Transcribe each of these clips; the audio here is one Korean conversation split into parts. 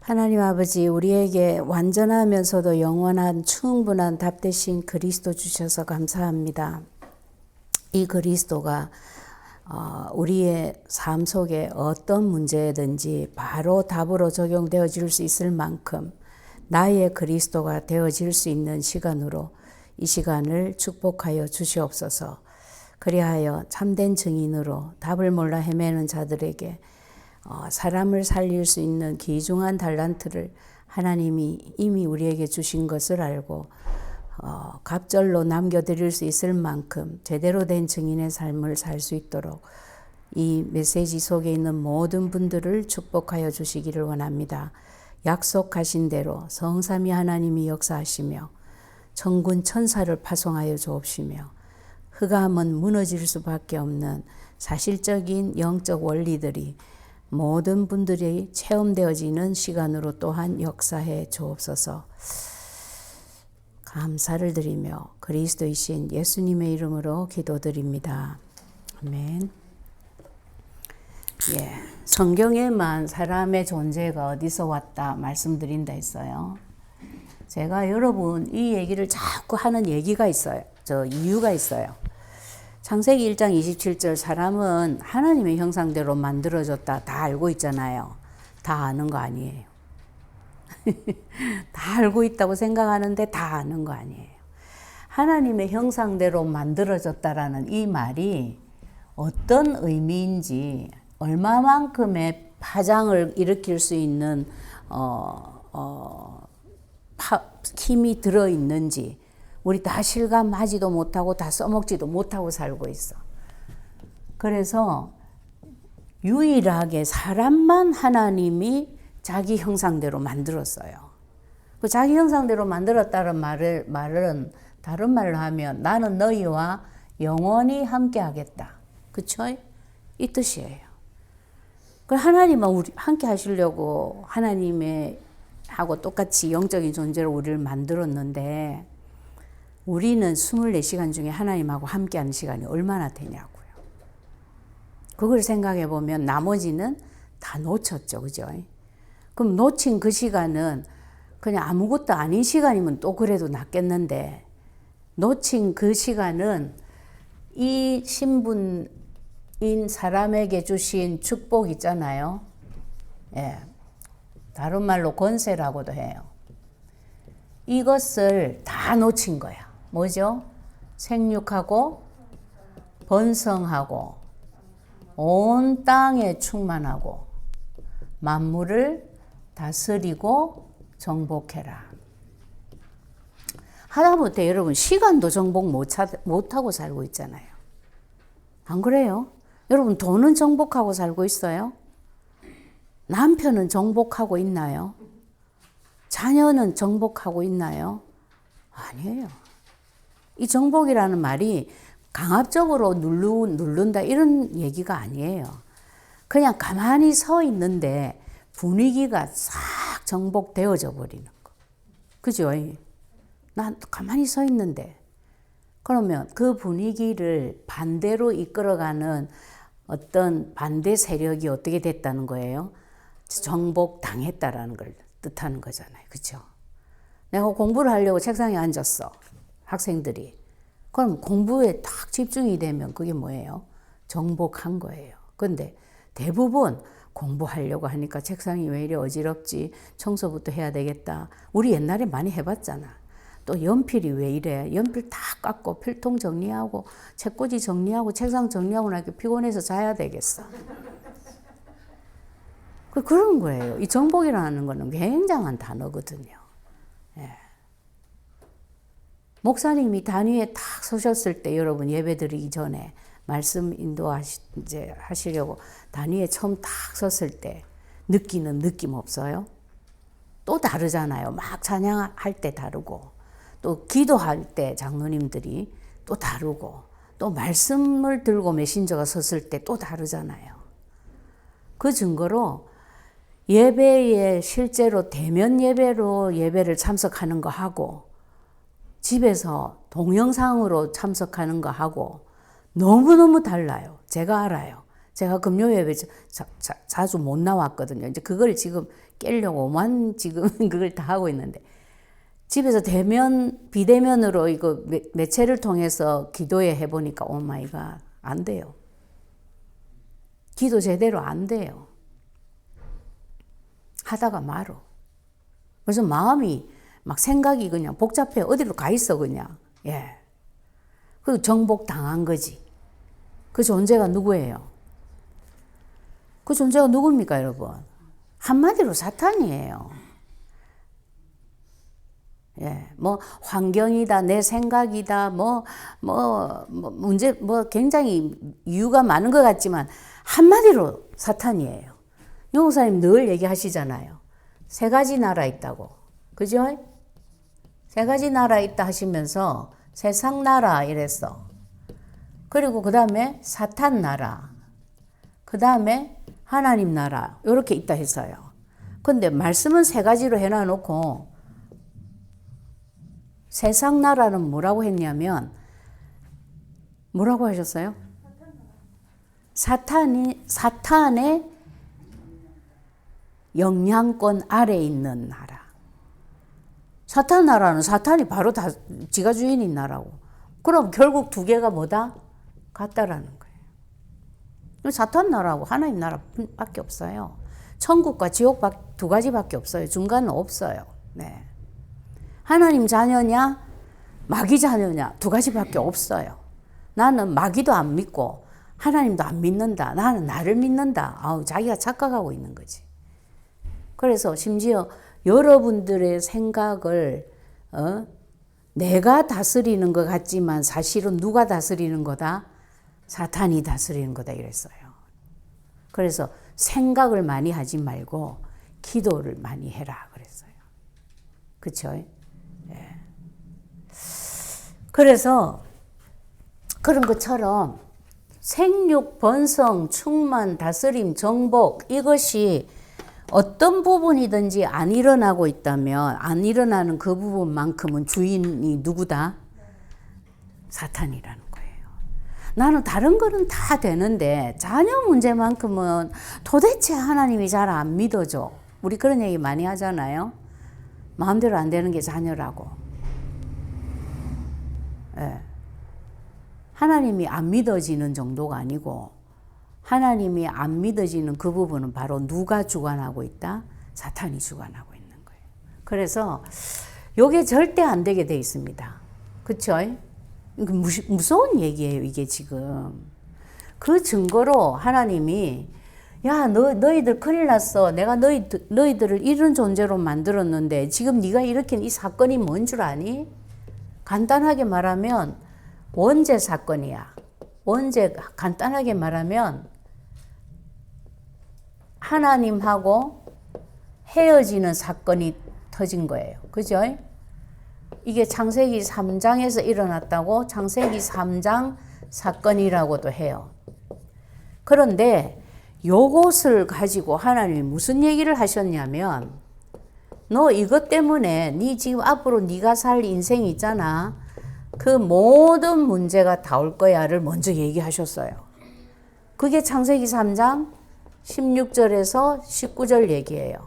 하나님 아버지, 우리에게 완전하면서도 영원한 충분한 답 되신 그리스도 주셔서 감사합니다. 이 그리스도가 우리의 삶 속에 어떤 문제든지 바로 답으로 적용되어질 수 있을 만큼 나의 그리스도가 되어질 수 있는 시간으로 이 시간을 축복하여 주시옵소서. 그리하여 참된 증인으로 답을 몰라 헤매는 자들에게 사람을 살릴 수 있는 귀중한 달란트를 하나님이 이미 우리에게 주신 것을 알고 갑절로 남겨드릴 수 있을 만큼 제대로 된 증인의 삶을 살 수 있도록 이 메시지 속에 있는 모든 분들을 축복하여 주시기를 원합니다. 약속하신 대로 성삼위 하나님이 역사하시며 천군 천사를 파송하여 주옵시며 흑암은 무너질 수밖에 없는 사실적인 영적 원리들이 모든 분들이 체험되어지는 시간으로 또한 역사해 주옵소서. 감사를 드리며 그리스도이신 예수님의 이름으로 기도드립니다. 아멘. 성경에만 사람의 존재가 어디서 왔다 말씀드린다 했어요. 제가 여러분 이 얘기를 자꾸 하는 얘기가 있어요. 이유가 있어요. 창세기 1장 27절 사람은 하나님의 형상대로 만들어졌다 다 알고 있잖아요. 다 아는 거 아니에요. 다 알고 있다고 생각하는데 다 아는 거 아니에요. 하나님의 형상대로 만들어졌다라는 이 말이 어떤 의미인지 얼마만큼의 파장을 일으킬 수 있는 힘이 들어있는지 우리 다 실감하지도 못하고 다 써먹지도 못하고 살고 있어. 그래서 유일하게 사람만 하나님이 자기 형상대로 만들었어요. 그 자기 형상대로 만들었다는 말은 다른 말로 하면 나는 너희와 영원히 함께 하겠다. 그쵸? 이 뜻이에요. 그 하나님은 우리 함께 하시려고 하나님의 하고 똑같이 영적인 존재로 우리를 만들었는데 우리는 24시간 중에 하나님하고 함께하는 시간이 얼마나 되냐고요. 그걸 생각해 보면 나머지는 다 놓쳤죠. 그죠? 그럼 놓친 그 시간은 그냥 아무것도 아닌 시간이면 또 그래도 낫겠는데 놓친 그 시간은 이 신분인 사람에게 주신 축복 있잖아요. 다른 말로 권세라고도 해요. 이것을 다 놓친 거야. 뭐죠? 생육하고 번성하고 온 땅에 충만하고 만물을 다스리고 정복해라. 하다못해 여러분 시간도 정복 못하고 살고 있잖아요. 안 그래요? 여러분 돈은 정복하고 살고 있어요? 남편은 정복하고 있나요? 자녀는 정복하고 있나요? 아니에요. 이 정복이라는 말이 강압적으로 누른다 이런 얘기가 아니에요. 그냥 가만히 서 있는데 분위기가 싹 정복되어져 버리는 거. 그죠? 난 가만히 서 있는데 그러면 그 분위기를 반대로 이끌어가는 어떤 반대 세력이 어떻게 됐다는 거예요? 정복당했다라는 걸 뜻하는 거잖아요. 그렇죠? 내가 공부를 하려고 책상에 앉았어. 학생들이. 그럼 공부에 딱 집중이 되면 그게 뭐예요? 정복한 거예요. 근데 대부분 공부하려고 하니까 책상이 왜 이리 어지럽지? 청소부터 해야 되겠다. 우리 옛날에 많이 해봤잖아. 또 연필이 왜 이래? 연필 다 깎고 필통 정리하고 책꽂이 정리하고 책상 정리하고 나니까 피곤해서 자야 되겠어. 그런 거예요. 이 정복이라는 거는 굉장한 단어거든요. 목사님이 단위에 딱 서셨을 때 여러분 예배 드리기 전에 말씀 하시려고 단위에 처음 딱 섰을 때 느끼는 느낌 없어요? 또 다르잖아요. 막 찬양할 때 다르고 또 기도할 때 장로님들이 또 다르고 또 말씀을 들고 메신저가 섰을 때 또 다르잖아요. 그 증거로 예배에 실제로 대면 예배로 예배를 참석하는 거 하고 집에서 동영상으로 참석하는 거 하고 너무너무 달라요. 제가 알아요. 제가 금요예배 자주 못 나왔거든요. 이제 그걸 지금 깨려고만 지금 그걸 다 하고 있는데, 집에서 비대면으로 이거 매체를 통해서 기도회 해보니까 오 마이 갓, 안 돼요. 기도 제대로 안 돼요. 하다가 말어. 그래서 마음이 막 생각이 그냥 복잡해. 어디로 가 있어 그냥. 예. 그 정복 당한 거지. 그 존재가 누구예요? 그 존재가 누굽니까, 여러분? 한마디로 사탄이에요. 예, 뭐 환경이다, 내 생각이다, 문제, 굉장히 이유가 많은 것 같지만 한마디로 사탄이에요. 용사님 늘 얘기하시잖아요. 세 가지 나라 있다고, 그죠? 세 가지 나라 있다 하시면서 세상 나라 이랬어. 그리고 그 다음에 사탄 나라, 그 다음에 하나님 나라 이렇게 있다 했어요. 근데 말씀은 세 가지로 해놔놓고 세상 나라는 뭐라고 했냐면 뭐라고 하셨어요? 사탄의 영향권 아래 있는 나라. 사탄 나라는 사탄이 바로 다 지가 주인인 나라고. 그럼 결국 두 개가 뭐다? 같다라는 거예요. 사탄 나라하고 하나님 나라밖에 없어요. 천국과 지옥 두 가지밖에 없어요. 중간은 없어요. 네. 하나님 자녀냐, 마귀 자녀냐, 두 가지밖에 없어요. 나는 마귀도 안 믿고 하나님도 안 믿는다. 나는 나를 믿는다. 자기가 착각하고 있는 거지. 그래서 심지어 여러분들의 생각을 내가 다스리는 것 같지만 사실은 누가 다스리는 거다? 사탄이 다스리는 거다 이랬어요. 그래서 생각을 많이 하지 말고 기도를 많이 해라 그랬어요. 그렇죠? 예. 그래서 그런 것처럼 생육, 번성, 충만, 다스림, 정복 이것이 어떤 부분이든지 안 일어나고 있다면 안 일어나는 그 부분만큼은 주인이 누구다? 사탄이라는 거예요. 나는 다른 거는 다 되는데 자녀 문제만큼은 도대체 하나님이 잘 안 믿어줘. 우리 그런 얘기 많이 하잖아요. 마음대로 안 되는 게 자녀라고. 예. 하나님이 안 믿어지는 정도가 아니고 하나님이 안 믿어지는 그 부분은 바로 누가 주관하고 있다? 사탄이 주관하고 있는 거예요. 그래서 이게 절대 안 되게 돼 있습니다. 그렇죠? 무서운 얘기예요, 이게 지금. 그 증거로 하나님이 야, 너희들 큰일 났어. 내가 너희들을 이런 존재로 만들었는데 지금 네가 일으킨 이 사건이 뭔 줄 아니? 간단하게 말하면 원죄 사건이야. 간단하게 말하면 하나님하고 헤어지는 사건이 터진 거예요. 그죠? 이게 창세기 3장에서 일어났다고 창세기 3장 사건이라고도 해요. 그런데 요것을 가지고 하나님이 무슨 얘기를 하셨냐면 너 이것 때문에 네 지금 앞으로 네가 살 인생이 있잖아. 그 모든 문제가 다 올 거야를 먼저 얘기하셨어요. 그게 창세기 3장 16절에서 19절 얘기예요.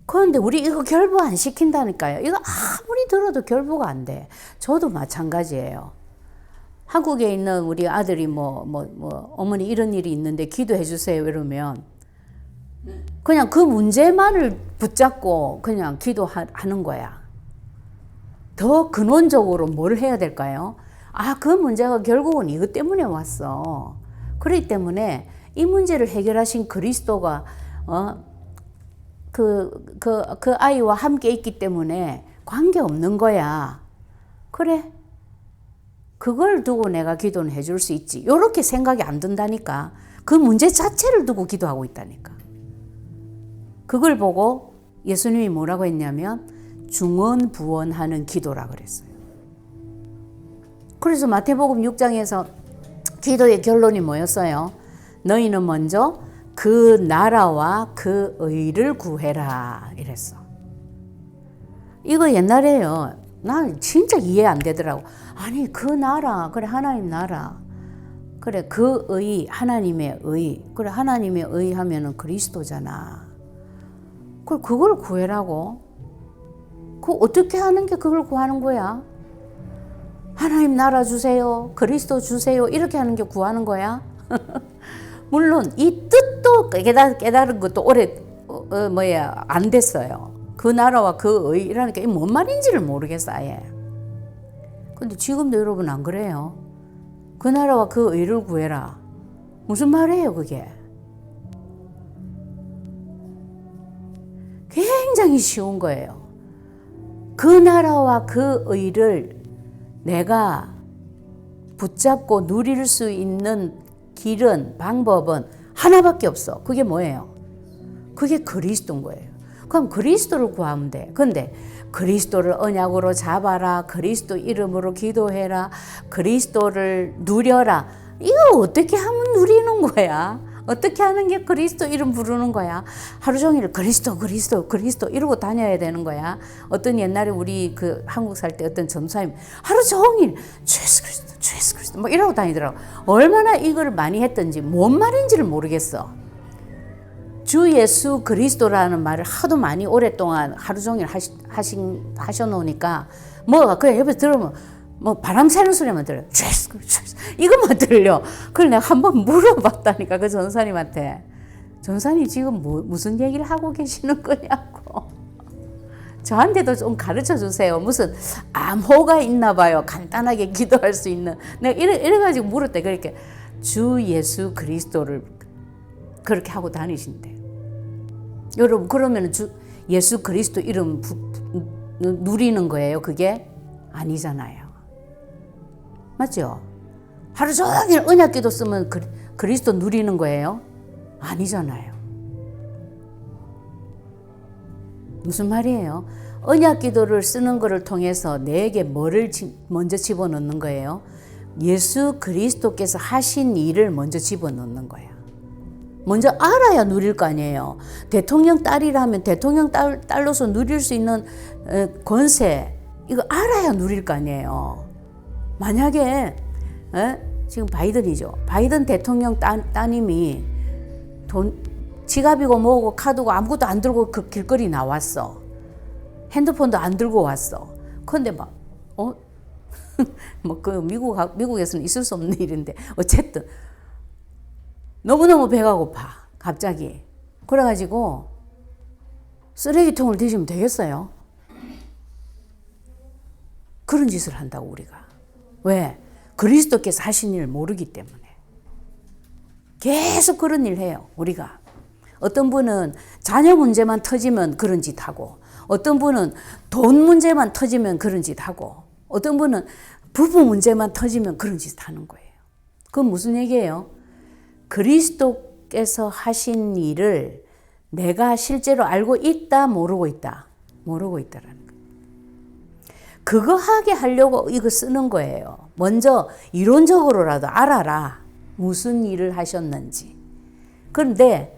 그런데 우리 이거 결부 안 시킨다니까요. 이거 아무리 들어도 결부가 안 돼. 저도 마찬가지예요. 한국에 있는 우리 아들이 어머니 이런 일이 있는데 기도해 주세요 이러면 그냥 그 문제만을 붙잡고 그냥 기도하는 거야. 더 근원적으로 뭘 해야 될까요? 그 문제가 결국은 이것 때문에 왔어. 그렇기 때문에 이 문제를 해결하신 그리스도가 그 아이와 함께 있기 때문에 관계없는 거야. 그래. 그걸 두고 내가 기도는 해줄 수 있지. 이렇게 생각이 안 든다니까. 그 문제 자체를 두고 기도하고 있다니까. 그걸 보고 예수님이 뭐라고 했냐면 중언부언하는 기도라 그랬어요. 그래서 마태복음 6장에서 기도의 결론이 뭐였어요? 너희는 먼저 그 나라와 그 의를 구해라 이랬어. 이거 옛날에요. 난 진짜 이해 안 되더라고. 아니 그 나라, 그래 하나님 나라. 그래, 그 의, 하나님의 의. 그래, 하나님의 의 하면은 그리스도잖아. 그걸 구해라고? 그 어떻게 하는 게 그걸 구하는 거야? 하나님 나라 주세요. 그리스도 주세요. 이렇게 하는 게 구하는 거야? 물론 이 뜻도 깨달은 것도 오래 안 됐어요. 그 나라와 그 의라니까 이게 뭔 말인지를 모르겠어 아예. 근데 지금도 여러분 안 그래요? 그 나라와 그 의를 구해라. 무슨 말이에요 그게? 굉장히 쉬운 거예요. 그 나라와 그 의를 내가 붙잡고 누릴 수 있는 길은, 방법은 하나밖에 없어. 그게 뭐예요? 그게 그리스도인 거예요. 그럼 그리스도를 구하면 돼. 근데 그리스도를 언약으로 잡아라. 그리스도 이름으로 기도해라. 그리스도를 누려라. 이거 어떻게 하면 누리는 거야? 어떻게 하는 게 그리스도 이름 부르는 거야? 하루 종일 그리스도 이러고 다녀야 되는 거야. 어떤 옛날에 우리 그 한국 살 때 어떤 전사님 하루 종일 주 예수 그리스도 뭐 이러고 다니더라고. 얼마나 이걸 많이 했던지 뭔 말인지를 모르겠어. 주 예수 그리스도라는 말을 하도 많이 오랫동안 하루 종일 하셔놓으니까 뭐가 그냥 옆에서 들으면 뭐 바람 새는 소리만 들려요. 이것만 들려. 그걸 내가 한번 물어봤다니까 그 전사님한테. 전사님 지금 무슨 얘기를 하고 계시는 거냐고. 저한테도 좀 가르쳐 주세요. 무슨 암호가 있나 봐요. 간단하게 기도할 수 있는. 내가 이래가지고 물었대. 그렇게 주 예수 그리스도를 그렇게 하고 다니신대. 여러분 그러면 주 예수 그리스도 이름 누리는 거예요? 그게 아니잖아요. 맞죠? 하루 종일 언약기도 쓰면 그리스도 누리는 거예요? 아니잖아요. 무슨 말이에요? 언약기도를 쓰는 것을 통해서 내게 뭐를 먼저 집어넣는 거예요? 예수 그리스도께서 하신 일을 먼저 집어넣는 거예요. 먼저 알아야 누릴 거 아니에요. 대통령 딸이라면 대통령 딸로서 누릴 수 있는 권세, 이거 알아야 누릴 거 아니에요. 만약에 지금 바이든이죠. 바이든 대통령 따님이 지갑이고 뭐고 카드고 아무것도 안 들고 그 길거리 나왔어. 핸드폰도 안 들고 왔어. 그런데 막 뭐 그 미국에서는 있을 수 없는 일인데 어쨌든 너무너무 배가 고파 갑자기. 그래가지고 쓰레기통을 뒤지면 되겠어요? 그런 짓을 한다고 우리가. 왜? 그리스도께서 하신 일을 모르기 때문에. 계속 그런 일 해요 우리가. 어떤 분은 자녀 문제만 터지면 그런 짓 하고, 어떤 분은 돈 문제만 터지면 그런 짓 하고, 어떤 분은 부부 문제만 터지면 그런 짓 하는 거예요. 그건 무슨 얘기예요? 그리스도께서 하신 일을 내가 실제로 알고 있다, 모르고 있다? 모르고 있다라는 거예요. 그거 하게 하려고 이거 쓰는 거예요. 먼저 이론적으로라도 알아라. 무슨 일을 하셨는지. 그런데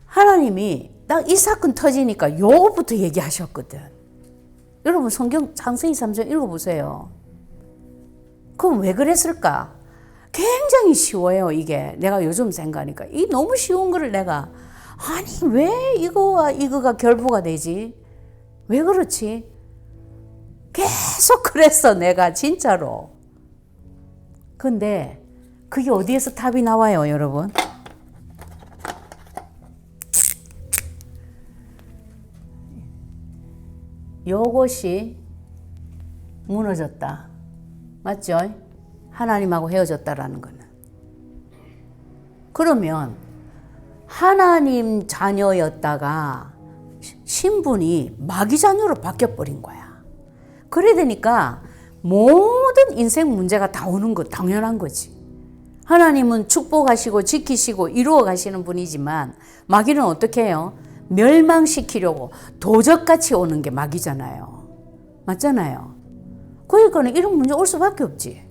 하나님이 딱 이 사건 터지니까 요것부터 얘기하셨거든. 여러분 성경 창세기 3장 읽어보세요. 그럼 왜 그랬을까? 굉장히 쉬워요 이게. 내가 요즘 생각하니까 이 너무 쉬운 거를 내가 아니 왜 이거와 이거가 결부가 되지? 왜 그렇지? 계속 그랬어 내가 진짜로. 근데 그게 어디에서 답이 나와요 여러분? 요것이 무너졌다. 맞죠? 하나님하고 헤어졌다라는 거는. 그러면 하나님 자녀였다가 신분이 마귀 자녀로 바뀌어버린 거야. 그래 되니까 모든 인생 문제가 다 오는 거 당연한 거지. 하나님은 축복하시고 지키시고 이루어 가시는 분이지만 마귀는 어떻게 해요? 멸망시키려고 도적같이 오는 게 마귀잖아요. 맞잖아요. 그러니까 이런 문제 올 수밖에 없지.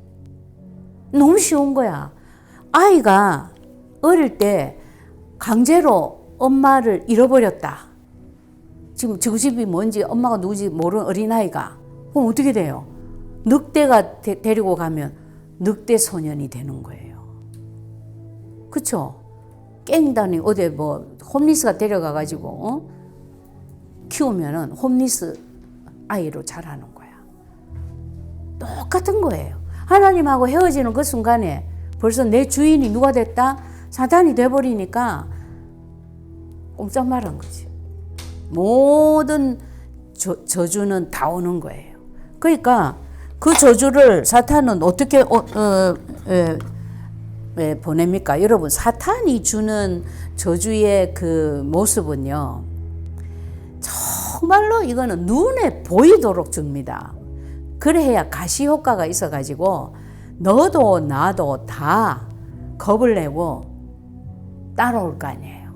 너무 쉬운 거야. 아이가 어릴 때 강제로 엄마를 잃어버렸다. 지금 저 집이 뭔지 엄마가 누구지 모르는 어린아이가. 그럼 어떻게 돼요? 늑대가 데리고 가면 늑대 소년이 되는 거예요. 그쵸? 깽다니 어디 뭐 홈리스가 데려가가지고 키우면은 홈리스 아이로 자라는 거야. 똑같은 거예요. 하나님하고 헤어지는 그 순간에 벌써 내 주인이 누가 됐다? 사탄이 돼버리니까 꼼짝 말한 거지. 모든 저주는 다 오는 거예요. 그러니까 그 저주를 사탄은 어떻게 보냅니까? 여러분, 사탄이 주는 저주의 그 모습은요, 정말로 이거는 눈에 보이도록 줍니다. 그래야 가시 효과가 있어가지고 너도 나도 다 겁을 내고 따라올 거 아니에요.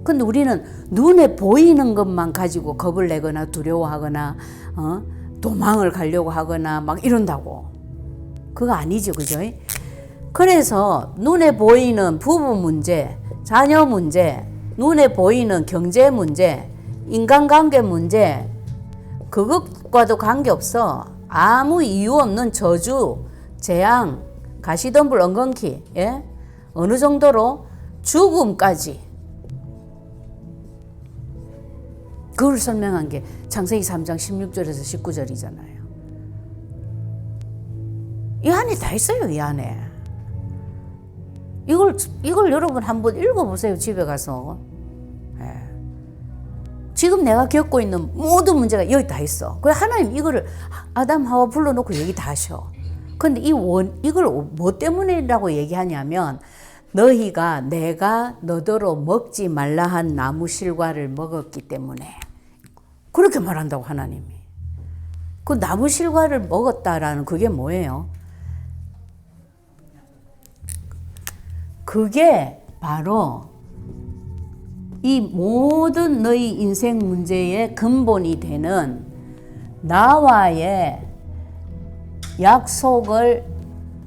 근데 우리는 눈에 보이는 것만 가지고 겁을 내거나 두려워하거나 도망을 가려고 하거나 막 이런다고. 그거 아니죠, 그죠? 그래서 눈에 보이는 부부 문제, 자녀 문제, 눈에 보이는 경제 문제, 인간관계 문제, 그것과도 관계없어. 아무 이유 없는 저주, 재앙, 가시덤불 엉겅퀴, 예? 어느 정도로 죽음까지. 그걸 설명한 게 창세기 3장 16절에서 19절이잖아요. 이 안에 다 있어요, 이 안에. 이걸 여러분 한번 읽어보세요, 집에 가서. 예. 지금 내가 겪고 있는 모든 문제가 여기 다 있어. 그래, 하나님 이거를 아담 하와 불러놓고 얘기 다 하셔. 근데 이걸 뭐 때문이라고 얘기하냐면, 너희가 내가 너더러 먹지 말라 한 나무 실과를 먹었기 때문에. 그렇게 말한다고, 하나님이. 그 나무 실과를 먹었다라는 그게 뭐예요? 그게 바로 이 모든 너희 인생 문제의 근본이 되는 나와의 약속을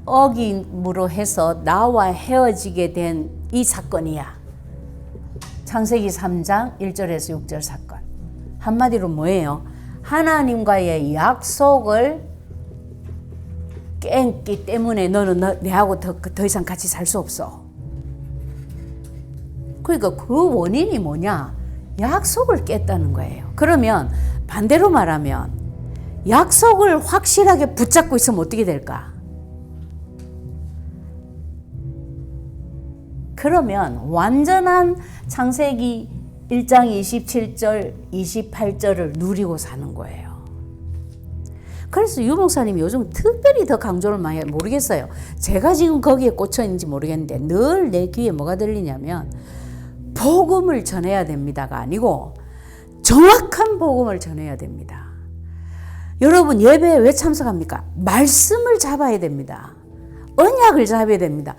어김으로 해서 나와 헤어지게 된 이 사건이야. 창세기 3장 1절에서 6절 사건. 한마디로 뭐예요? 하나님과의 약속을 깼기 때문에 너는 내하고 더 이상 같이 살 수 없어. 그러니까 그 원인이 뭐냐? 약속을 깼다는 거예요. 그러면 반대로 말하면 약속을 확실하게 붙잡고 있으면 어떻게 될까? 그러면 완전한 창세기 1장 27절, 28절을 누리고 사는 거예요. 그래서 유 목사님이 요즘 특별히 더 강조를 많이 해요. 모르겠어요. 제가 지금 거기에 꽂혀 있는지 모르겠는데 늘 내 귀에 뭐가 들리냐면 복음을 전해야 됩니다가 아니고 정확한 복음을 전해야 됩니다. 여러분, 예배에 왜 참석합니까? 말씀을 잡아야 됩니다. 언약을 잡아야 됩니다.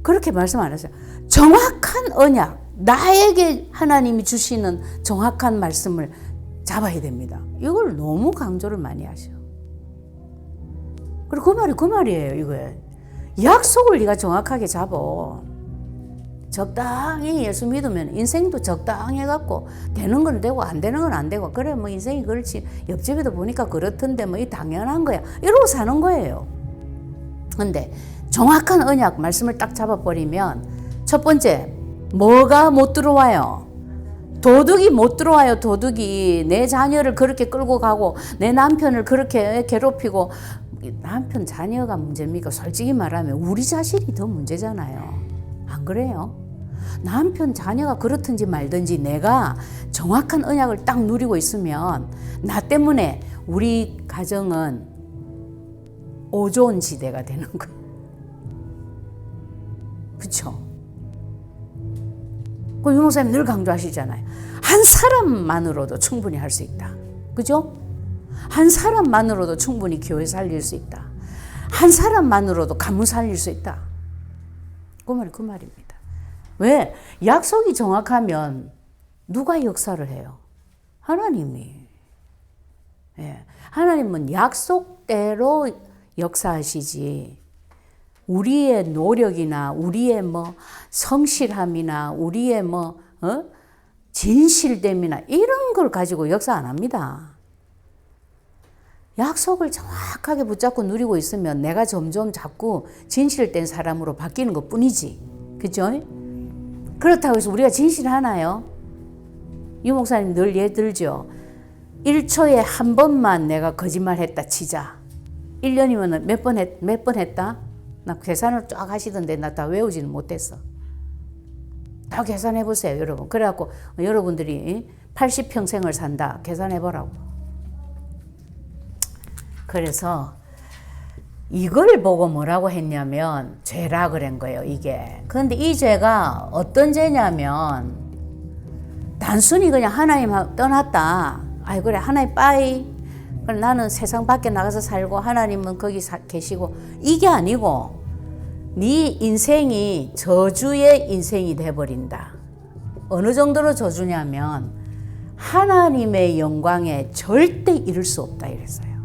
그렇게 말씀 안 하세요. 정확한 언약, 나에게 하나님이 주시는 정확한 말씀을 잡아야 됩니다. 이걸 너무 강조를 많이 하셔. 그리고 그 말이에요, 이거에. 약속을 네가 정확하게 잡어. 적당히 예수 믿으면 인생도 적당히 해갖고 되는 건 되고 안 되는 건 안 되고, 그래 뭐 인생이 그렇지, 옆집에도 보니까 그렇던데 뭐 이 당연한 거야, 이러고 사는 거예요. 근데 정확한 언약 말씀을 딱 잡아버리면 첫 번째, 뭐가 못 들어와요? 도둑이 못 들어와요. 도둑이 내 자녀를 그렇게 끌고 가고 내 남편을 그렇게 괴롭히고. 남편 자녀가 문제입니까? 솔직히 말하면 우리 자신이 더 문제잖아요. 안 그래요? 남편 자녀가 그렇든지 말든지 내가 정확한 언약을 딱 누리고 있으면 나 때문에 우리 가정은 오존 지대가 되는 거예요. 그렇죠? 그 유 목사님 늘 강조하시잖아요. 한 사람만으로도 충분히 할 수 있다. 그죠? 한 사람만으로도 충분히 교회 살릴 수 있다. 한 사람만으로도 가문 살릴 수 있다. 그 말입니다. 왜? 약속이 정확하면 누가 역사를 해요? 하나님이. 예. 하나님은 약속대로 역사하시지, 우리의 노력이나 우리의 뭐 성실함이나 우리의 뭐 진실됨이나 이런 걸 가지고 역사 안 합니다. 약속을 정확하게 붙잡고 누리고 있으면 내가 점점 자꾸 진실된 사람으로 바뀌는 것 뿐이지. 그죠? 그렇다고 해서 우리가 진실하나요? 유 목사님 늘 예를 들죠. 1초에 한 번만 내가 거짓말 했다 치자. 1년이면 몇 번 했다? 나 계산을 쫙 하시던데 나 다 외우지는 못했어. 다 계산해 보세요, 여러분. 그래갖고 여러분들이 80평생을 산다. 계산해 보라고. 그래서 이걸 보고 뭐라고 했냐면 죄라 그런 거예요, 이게. 그런데 이 죄가 어떤 죄냐면 단순히 그냥 하나님 떠났다. 아이 그래 하나님 빠이. 그래 나는 세상 밖에 나가서 살고 하나님은 거기 계시고 이게 아니고 네 인생이 저주의 인생이 돼버린다. 어느 정도로 저주냐면 하나님의 영광에 절대 이를 수 없다 이랬어요.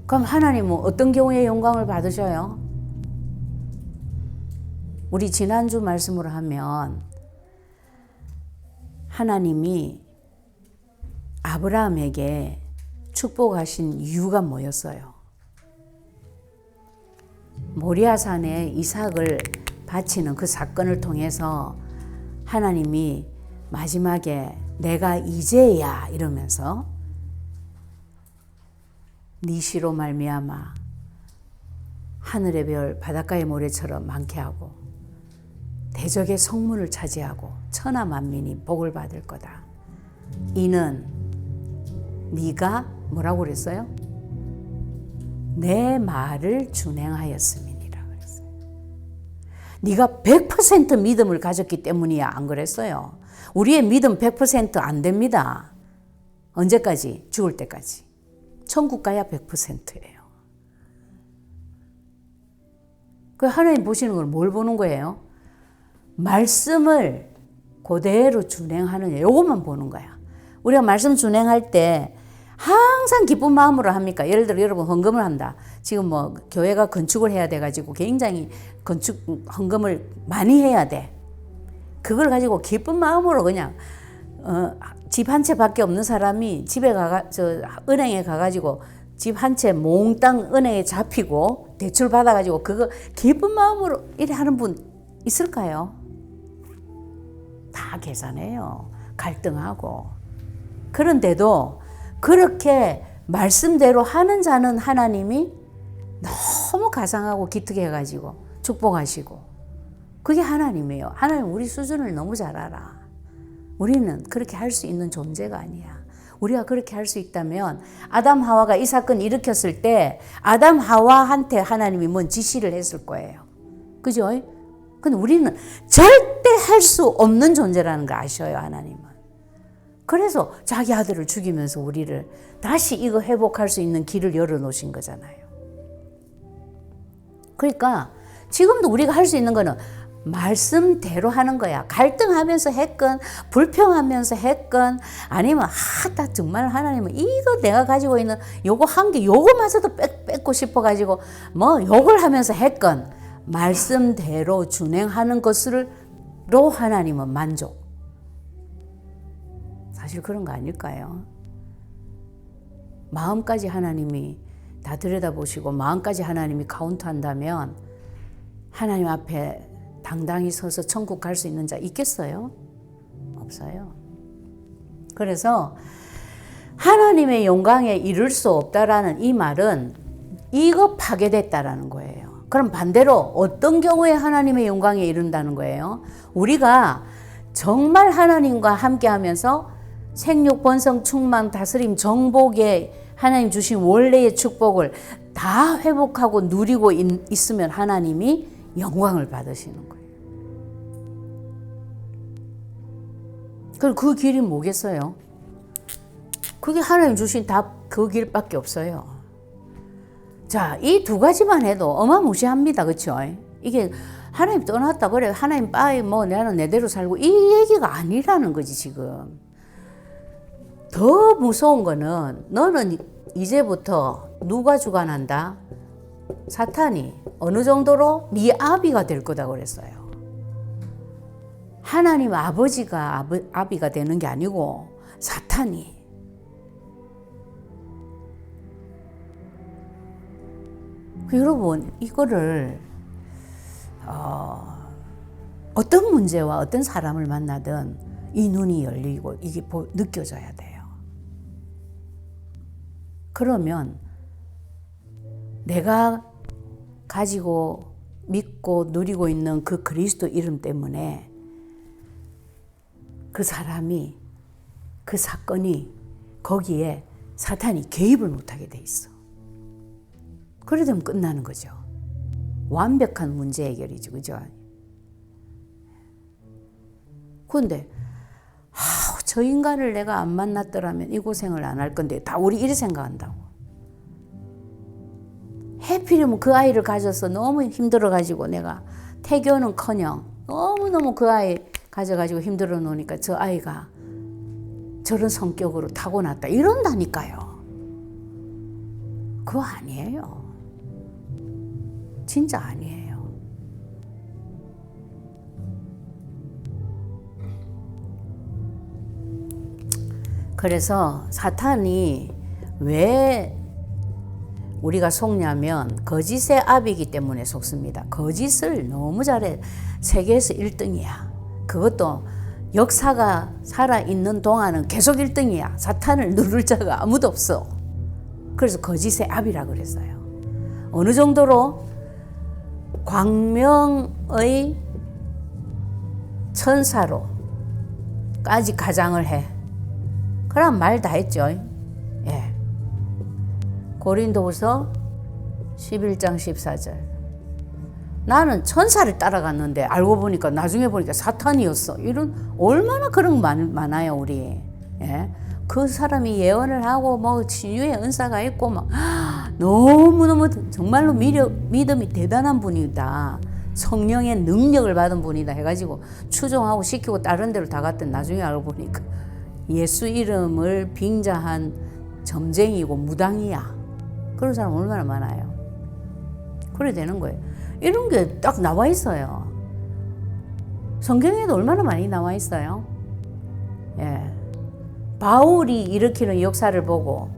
그럼 하나님은 어떤 경우에 영광을 받으셔요? 우리 지난주 말씀으로 하면 하나님이 아브라함에게 축복하신 이유가 뭐였어요? 모리아산에 이삭을 바치는 그 사건을 통해서 하나님이 마지막에 내가 이제야 이러면서 네 시로 말미암아 하늘의 별 바닷가의 모래처럼 많게 하고 대적의 성문을 차지하고 천하 만민이 복을 받을 거다. 이는 네가 뭐라고 그랬어요? 내 말을 준행하였음이니라 그랬어요. 네가 100% 믿음을 가졌기 때문이야. 안 그랬어요? 우리의 믿음 100% 안 됩니다. 언제까지? 죽을 때까지. 천국 가야 100%예요. 그 하나님 보시는 건 뭘 보는 거예요? 말씀을 그대로 준행하느냐, 이것만 보는 거야. 우리가 말씀 준행할 때 항상 기쁜 마음으로 합니까? 예를 들어 여러분 헌금을 한다. 지금 뭐 교회가 건축을 해야 돼가지고 굉장히 건축 헌금을 많이 해야 돼. 그걸 가지고 기쁜 마음으로 그냥 집 한 채밖에 없는 사람이 집에 은행에 가가지고 집 한 채 몽땅 은행에 잡히고 대출 받아가지고 그거 기쁜 마음으로 이래 하는 분 있을까요? 다 계산해요. 갈등하고. 그런데도 그렇게 말씀대로 하는 자는 하나님이 너무 가상하고 기특해 가지고 축복하시고 그게 하나님이에요. 하나님 우리 수준을 너무 잘 알아. 우리는 그렇게 할 수 있는 존재가 아니야. 우리가 그렇게 할 수 있다면 아담 하와가 이 사건 일으켰을 때 아담 하와한테 하나님이 뭔 지시를 했을 거예요. 그죠? 근데 우리는 절대 할 수 없는 존재라는 거 아셔요, 하나님은. 그래서 자기 아들을 죽이면서 우리를 다시 이거 회복할 수 있는 길을 열어놓으신 거잖아요. 그러니까 지금도 우리가 할 수 있는 거는 말씀대로 하는 거야. 갈등하면서 했건 불평하면서 했건 아니면 나 정말 하나님은 이거 내가 가지고 있는 요거 한 개 요거마저도 뺏고 싶어가지고 뭐 욕을 하면서 했건 말씀대로 준행하는 것으로 하나님은 만족. 사실 그런 거 아닐까요? 마음까지 하나님이 다 들여다보시고 마음까지 하나님이 카운트한다면 하나님 앞에 당당히 서서 천국 갈 수 있는 자 있겠어요? 없어요. 그래서 하나님의 영광에 이를 수 없다라는 이 말은 이거 파괴됐다라는 거예요. 그럼 반대로 어떤 경우에 하나님의 영광에 이른다는 거예요? 우리가 정말 하나님과 함께 하면서 생육, 번성, 충만, 다스림, 정복에 하나님 주신 원래의 축복을 다 회복하고 누리고 있으면 하나님이 영광을 받으시는 거예요. 그럼 그 길이 뭐겠어요? 그게 하나님 주신 답 그 길밖에 없어요. 자, 이 두 가지만 해도 어마무시합니다. 그렇죠? 이게 하나님 떠났다 그래 하나님 빠이 뭐 나는 내대로 살고 이 얘기가 아니라는 거지 지금. 더 무서운 거는 너는 이제부터 누가 주관한다? 사탄이 어느 정도로 네 아비가 될 거다 그랬어요. 하나님 아버지가 아비가 되는 게 아니고 사탄이. 여러분, 이거를 어떤 문제와 어떤 사람을 만나든 이 눈이 열리고 이게 느껴져야 돼요. 그러면 내가 가지고 믿고 누리고 있는 그 그리스도 이름 때문에 그 사람이, 그 사건이 거기에 사탄이 개입을 못하게 돼 있어. 그래 되면 끝나는 거죠. 완벽한 문제 해결이죠. 그죠? 그런데 저 인간을 내가 안 만났더라면 이 고생을 안 할 건데 다 우리 이렇게 생각한다고. 해필이면 그 아이를 가져서 너무 힘들어가지고 내가 태교는커녕 너무너무 그 아이 가져가지고 힘들어 놓으니까 저 아이가 저런 성격으로 타고났다 이런다니까요. 그거 아니에요. 진짜 아니에요. 그래서 사탄이 왜 우리가 속냐면 거짓의 압이기 때문에 속습니다. 거짓을 너무 잘해. 세계에서 1등이야. 그것도 역사가 살아있는 동안은 계속 1등이야. 사탄을 누를 자가 아무도 없어. 그래서 거짓의 압이라 그랬어요. 어느 정도로 광명의 천사로까지 가장을 해. 그럼 말 다 했죠. 예. 고린도후서 11장 14절. 나는 천사를 따라갔는데 알고 보니까 나중에 보니까 사탄이었어. 이런 얼마나 그런 거 많아요 우리. 예. 그 사람이 예언을 하고 뭐 치유의 은사가 있고 막 너무너무 정말로 믿음이 대단한 분이다. 성령의 능력을 받은 분이다 해가지고 추종하고 시키고 다른 데로 다 갔더니 나중에 알고 보니까 예수 이름을 빙자한 점쟁이고 무당이야. 그런 사람 얼마나 많아요. 그래 되는 거예요. 이런 게 딱 나와 있어요. 성경에도 얼마나 많이 나와 있어요. 예. 바울이 일으키는 역사를 보고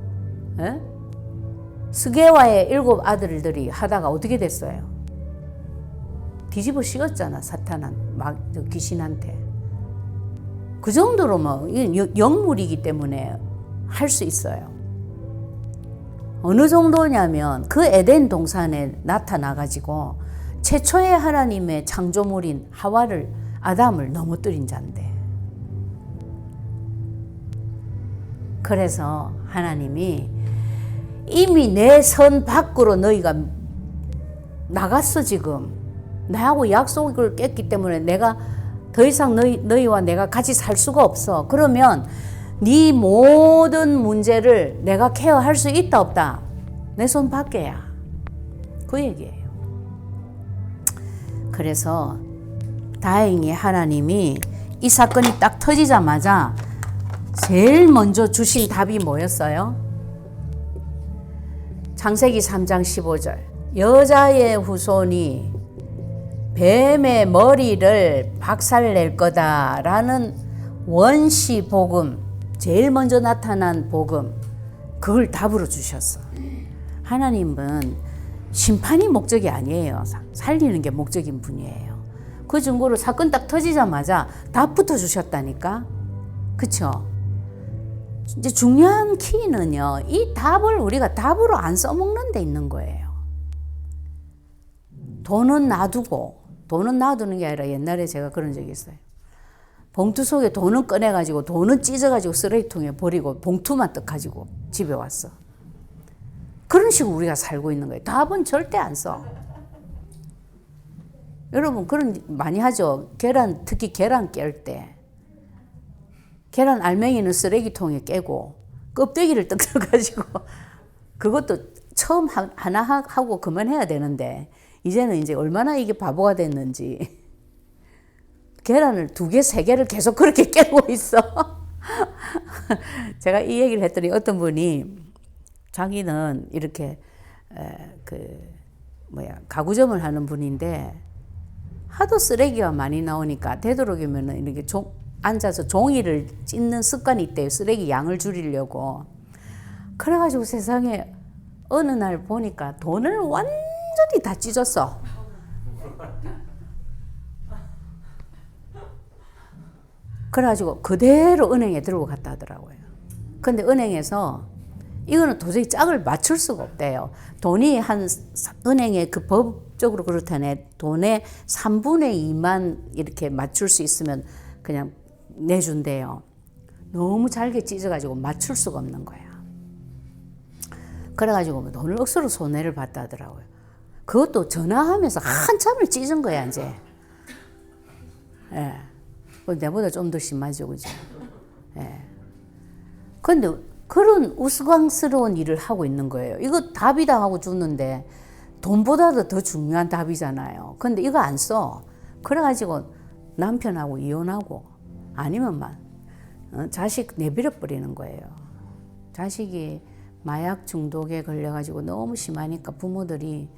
예? 스게와의 7 아들들이 하다가 어떻게 됐어요? 뒤집어 씌웠잖아. 사탄은 귀신한테. 그 정도로 뭐 영물이기 때문에 할 수 있어요. 어느 정도냐면 그 에덴 동산에 나타나가지고 최초의 하나님의 창조물인 아담을 넘어뜨린 자인데. 그래서 하나님이 이미 내 선 밖으로 너희가 나갔어 지금. 나하고 약속을 깼기 때문에 내가 더 이상 너희와 내가 같이 살 수가 없어. 그러면 네 모든 문제를 내가 케어할 수 있다 없다? 내 손 밖에야. 그 얘기예요. 그래서 다행히 하나님이 이 사건이 딱 터지자마자 제일 먼저 주신 답이 뭐였어요? 창세기 3장 15절. 여자의 후손이 뱀의 머리를 박살낼 거다라는 원시 복음, 제일 먼저 나타난 복음, 그걸 답으로 주셨어. 하나님은 심판이 목적이 아니에요. 살리는 게 목적인 분이에요. 그 증거로 사건 딱 터지자마자 답부터 주셨다니까. 그쵸? 이제 중요한 키는요, 이 답을 우리가 답으로 안 써먹는 데 있는 거예요. 돈은 놔두는 게 아니라 옛날에 제가 그런 적이 있어요. 봉투 속에 돈은 꺼내가지고 돈은 찢어가지고 쓰레기통에 버리고 봉투만 떡 가지고 집에 왔어. 그런 식으로 우리가 살고 있는 거예요. 답은 절대 안 써. 여러분 그런 많이 하죠. 특히 계란 깰 때 계란 알맹이는 쓰레기통에 깨고 껍데기를 떡 들어가지고 그것도 처음 하나 하고 그만해야 되는데 이제는 이제 얼마나 이게 바보가 됐는지 계란을 2개, 3개를 계속 그렇게 깨고 있어. 제가 이 얘기를 했더니 어떤 분이 자기는 이렇게 가구점을 하는 분인데 하도 쓰레기가 많이 나오니까 되도록이면 이렇게 앉아서 종이를 찢는 습관이 있대요. 쓰레기 양을 줄이려고. 그래가지고 세상에 어느 날 보니까 돈을 완전히 완전히 다 찢었어. 그래가지고 그대로 은행에 들고 갔다 하더라고요. 근데 은행에서 이거는 도저히 짝을 맞출 수가 없대요. 돈이 은행에 그 법적으로 그렇다네. 돈의 3분의 2만 이렇게 맞출 수 있으면 그냥 내준대요. 너무 잘게 찢어가지고 맞출 수가 없는 거야. 그래가지고 돈을 억수로 손해를 봤다 하더라고요. 그것도 전화하면서 한참을 찢은 거야, 이제. 예. 내보다 좀 더 심하죠, 그죠? 예. 근데 그런 우스꽝스러운 일을 하고 있는 거예요. 이거 답이다 하고 줬는데 돈보다도 더 중요한 답이잖아요. 근데 이거 안 써. 그래가지고 남편하고 이혼하고 아니면 막 자식 내버려 버리는 거예요. 자식이 마약 중독에 걸려가지고 너무 심하니까 부모들이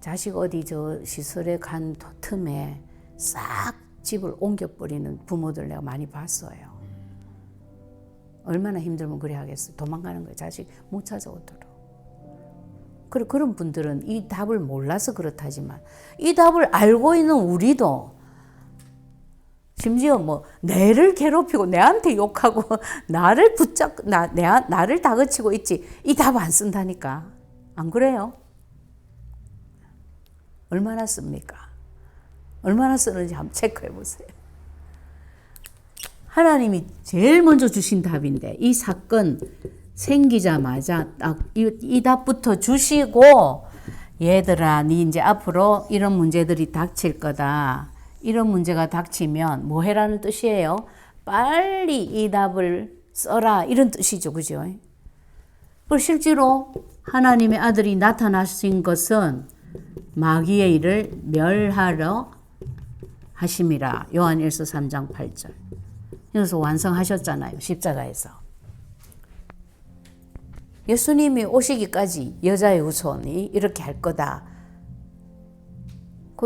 자식 어디 저 시설에 간 틈에 싹 집을 옮겨버리는 부모들 내가 많이 봤어요. 얼마나 힘들면 그래 하겠어. 도망가는 거예요. 자식 못 찾아오도록. 그런 분들은 이 답을 몰라서 그렇다지만 이 답을 알고 있는 우리도 심지어 뭐 내를 괴롭히고 내한테 욕하고 나를 나를 다그치고 있지 이 답 안 쓴다니까. 안 그래요? 얼마나 씁니까? 얼마나 쓰는지 한번 체크해 보세요. 하나님이 제일 먼저 주신 답인데 이 사건 생기자마자 딱 이 답부터 주시고 얘들아 니 이제 앞으로 이런 문제들이 닥칠 거다. 이런 문제가 닥치면 뭐 해라는 뜻이에요? 빨리 이 답을 써라 이런 뜻이죠. 그죠? 실제로 하나님의 아들이 나타나신 것은 마귀의 일을 멸하러 하심이라. 요한일서 3장 8절. 그래서 완성하셨잖아요. 십자가에서. 예수님이 오시기까지 여자의 후손이 이렇게 할 거다.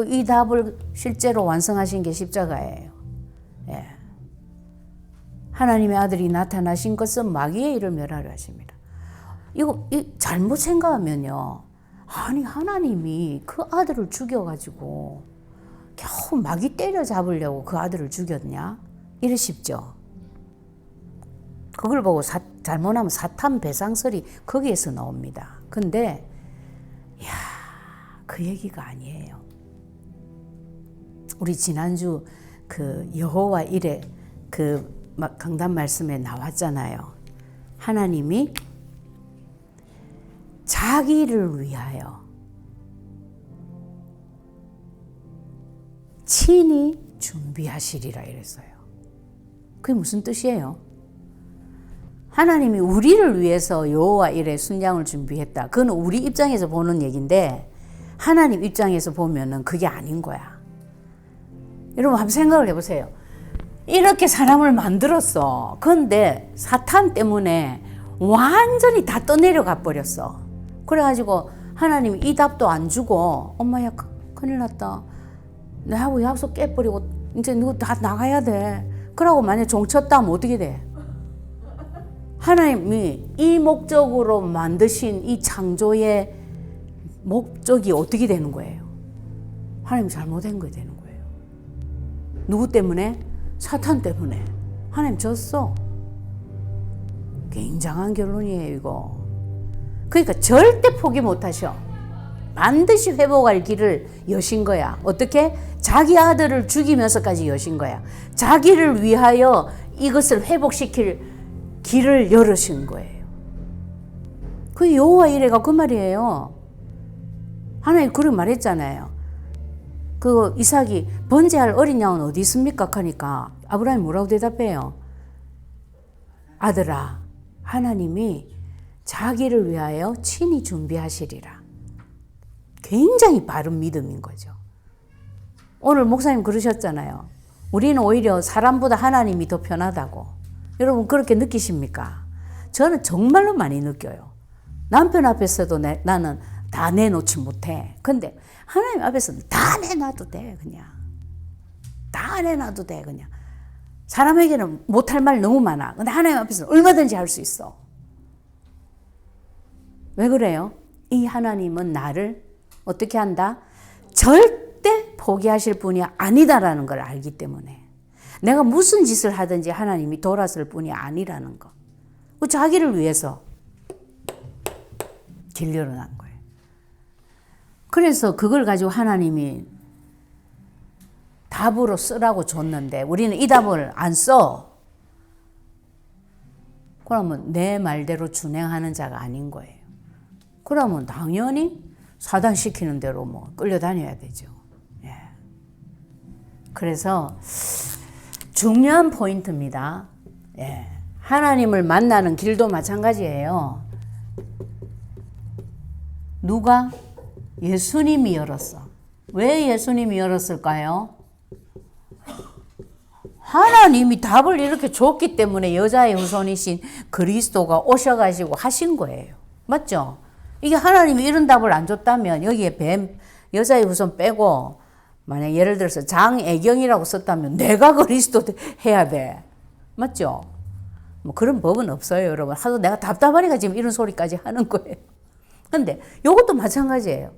이 답을 실제로 완성하신 게 십자가예요. 예. 하나님의 아들이 나타나신 것은 마귀의 일을 멸하려 하십니다. 이거 잘못 생각하면요. 아니 하나님이 그 아들을 죽여가지고 겨우 마귀 때려잡으려고 그 아들을 죽였냐? 이러십죠. 그걸 보고 잘못하면 사탄 배상설이 거기에서 나옵니다. 근데 그 얘기가 아니에요. 우리 지난주 그 여호와 일에 그 강단 말씀에 나왔잖아요. 하나님이 자기를 위하여 친히 준비하시리라 이랬어요. 그게 무슨 뜻이에요? 하나님이 우리를 위해서 여호와 일에 순양을 준비했다. 그건 우리 입장에서 보는 얘기인데 하나님 입장에서 보면은 그게 아닌 거야. 여러분 한번 생각을 해보세요. 이렇게 사람을 만들었어. 그런데 사탄 때문에 완전히 다 떠내려가 버렸어. 그래가지고 하나님이 이 답도 안 주고 엄마야 큰일 났다. 내하고 약속 깨버리고 이제 너 다 나가야 돼. 그러고 만약에 종쳤다 하면 어떻게 돼? 하나님이 이 목적으로 만드신 이 창조의 목적이 어떻게 되는 거예요? 하나님 잘못된 거 되는 거예요. 누구 때문에? 사탄 때문에. 하나님 졌어. 굉장한 결론이에요 이거. 그러니까 절대 포기 못하셔. 반드시 회복할 길을 여신 거야. 어떻게? 자기 아들을 죽이면서까지 여신 거야. 자기를 위하여 이것을 회복시킬 길을 열으신 거예요. 그 여호와 이레가 그 말이에요. 하나님 그렇게 말했잖아요. 그 이삭이 번제할 어린 양은 어디 있습니까? 하니까 아브라함이 뭐라고 대답해요? 아들아, 하나님이 자기를 위하여 친히 준비하시리라. 굉장히 바른 믿음인 거죠. 오늘 목사님 그러셨잖아요. 우리는 오히려 사람보다 하나님이 더 편하다고. 여러분 그렇게 느끼십니까? 저는 정말로 많이 느껴요. 남편 앞에서도 나는 다 내놓지 못해. 근데 하나님 앞에서는 다 내놔도 돼 그냥. 다 내놔도 돼 그냥. 사람에게는 못할 말 너무 많아. 근데 하나님 앞에서는 얼마든지 할 수 있어. 왜 그래요? 이 하나님은 나를 어떻게 한다? 절대 포기하실 분이 아니다라는 걸 알기 때문에. 내가 무슨 짓을 하든지 하나님이 돌아설 분이 아니라는 거. 자기를 위해서 길 열어난 거예요. 그래서 그걸 가지고 하나님이 답으로 쓰라고 줬는데 우리는 이 답을 안 써. 그러면 내 말대로 준행하는 자가 아닌 거예요. 그러면 당연히 사단 시키는 대로 뭐 끌려다녀야 되죠. 예. 그래서 중요한 포인트입니다. 예. 하나님을 만나는 길도 마찬가지예요. 누가? 예수님이 열었어. 왜 예수님이 열었을까요? 하나님이 답을 이렇게 줬기 때문에 여자의 후손이신 그리스도가 오셔가지고 하신 거예요. 맞죠? 이게 하나님이 이런 답을 안 줬다면 여기에 뱀, 여자의 후손 빼고 만약 예를 들어서 장애경이라고 썼다면 내가 그리스도 해야 돼. 맞죠? 뭐 그런 법은 없어요, 여러분. 하도 내가 답답하니까 지금 이런 소리까지 하는 거예요. 근데 이것도 마찬가지예요.